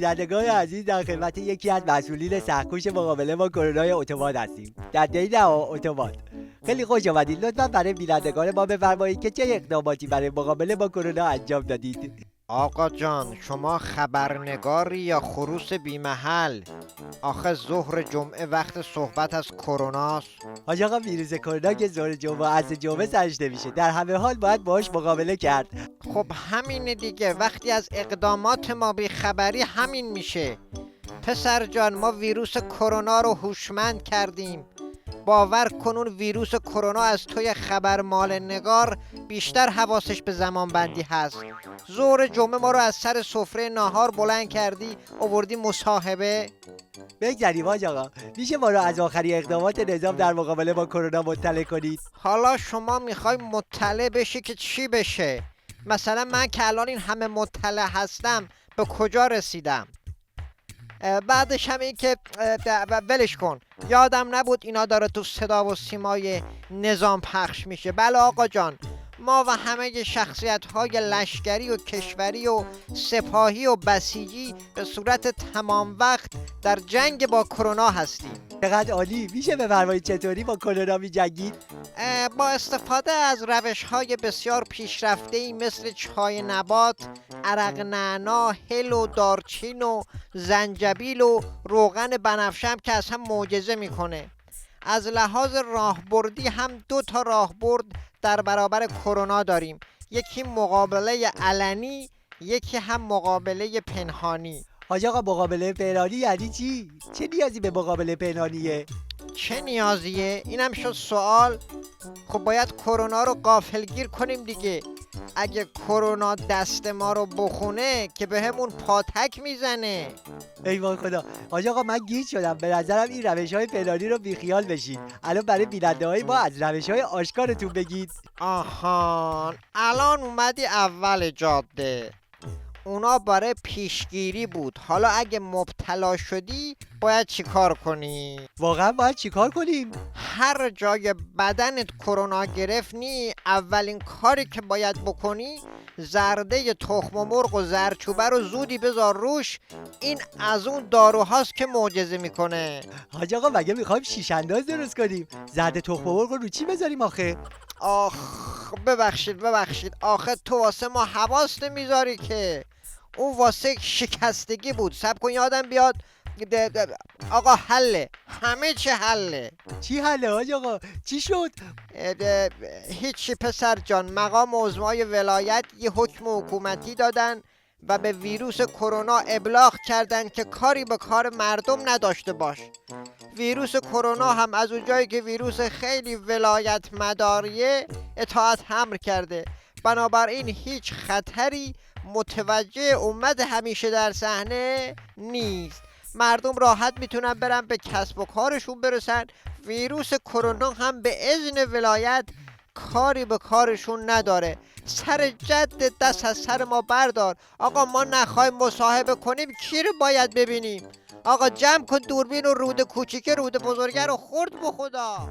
بینندگان عزیز، در خدمت یکی از مسئولین سخت‌کوش مقابله با کرونا اتوبان هستیم. در دهید اتوبان. خیلی خوش آمدید. لطفاً برای بینندگان ما بفرمایید که چه اقداماتی برای مقابله با کرونا انجام دادید. آقا جان، شما خبرنگاری یا خروس بیمحل؟ آخه ظهر جمعه وقت صحبت از کروناست. حاج آقا، ویروس کرونا که ظهر جمعه از جمعه سرش نمیشه، در همه حال باید باهاش مقابله کرد. خب همین دیگه، وقتی از اقدامات ما بیخبری همین میشه. پسر جان، ما ویروس کرونا رو هوشمند کردیم. باور کنون ویروس کرونا از توی خبرمال نگار بیشتر حواسش به زمان بندی هست. ظهر جمعه ما رو از سر سفره ناهار بلند کردی آوردی مصاحبه. بگذاریم حاج آقا، میشه ما رو از آخرین اقدامات نظام در مقابله با کرونا مطلع کنید؟ حالا شما میخوای مطلع بشی که چی بشه؟ مثلا من که الان این همه مطلع هستم به کجا رسیدم؟ بعدش هم این که ولش کن، یادم نبود اینا داره تو صدا و سیمای نظام پخش میشه. بله آقا جان، ما و همه شخصیت‌های لشکری و کشوری و سپاهی و بسیجی به صورت تمام وقت در جنگ با کرونا هستیم. چقدر عالی. میشه بفرمایید چطوری با کرونا می‌جنگید؟ با استفاده از روش‌های بسیار پیشرفته‌ای مثل چای نبات، عرق نعنا، هل و دارچین و زنجبیل و روغن بنفشه که اصلا معجزه میکنه. از لحاظ راهبردی هم 2 تا راهبرد در برابر کرونا داریم، یکی مقابله علنی، یکی هم مقابله پنهانی. حاج آقا، مقابله پنهانی یعنی چی؟ چه نیازی به مقابله پنهانیه؟ چه نیازیه؟ اینم شد سوال. خب باید کرونا رو غافلگیر کنیم دیگه. اگه کرونا دست ما رو بخونه که به همون پاتک میزنه. ای وای خدا. حاج آقا، من گیج شدم. به نظرم این روش‌های پنهانی رو بیخیال بشید. الان برای بیننده‌های ما از روش‌های آشکارتون بگید. آهان، الان اومدی اول جاده. اونا برای پیشگیری بود. حالا اگه مبتلا شدی باید چیکار کنی؟ واقعا باید چیکار کنیم؟ هر جای بدنت کرونا گرفتی، اولین کاری که باید بکنی زرده تخم مرغ و زردچوبه رو زودی بذار روش. این از اون داروهاست که معجزه میکنه. حاج آقا، مگه میخوایم شیش انداز درست کنیم؟ زرد تخم مرغ رو چی بذاریم آخه؟ ببخشید آخه تو واسه ما حواس نمیذاری که. اون واسه شکستگی بود. صبر کن یادم بیاد. آقا حله، همه چی حله. چی حله حاج آقا؟ چی شد؟ هیچی پسر جان، مقام عظمای ولایت یه حکم حکومتی دادن و به ویروس کرونا ابلاغ کردن که کاری به کار مردم نداشته باش. ویروس کرونا هم از اونجایی که ویروس خیلی ولایت مداریه اطاعت امر کرده. بنابراین هیچ خطری متوجه امت همیشه در صحنه نیست. مردم راحت میتونن برن به کسب و کارشون برسن. ویروس کرونا هم به اذن ولایت کاری به کارشون نداره. سر جد دست از سر ما بردار. آقا ما نخواهیم مصاحبه کنیم کی رو باید ببینیم؟ آقا جمع کن دوربین و رود کوچیکه رود بزرگه رو خورد به خدا.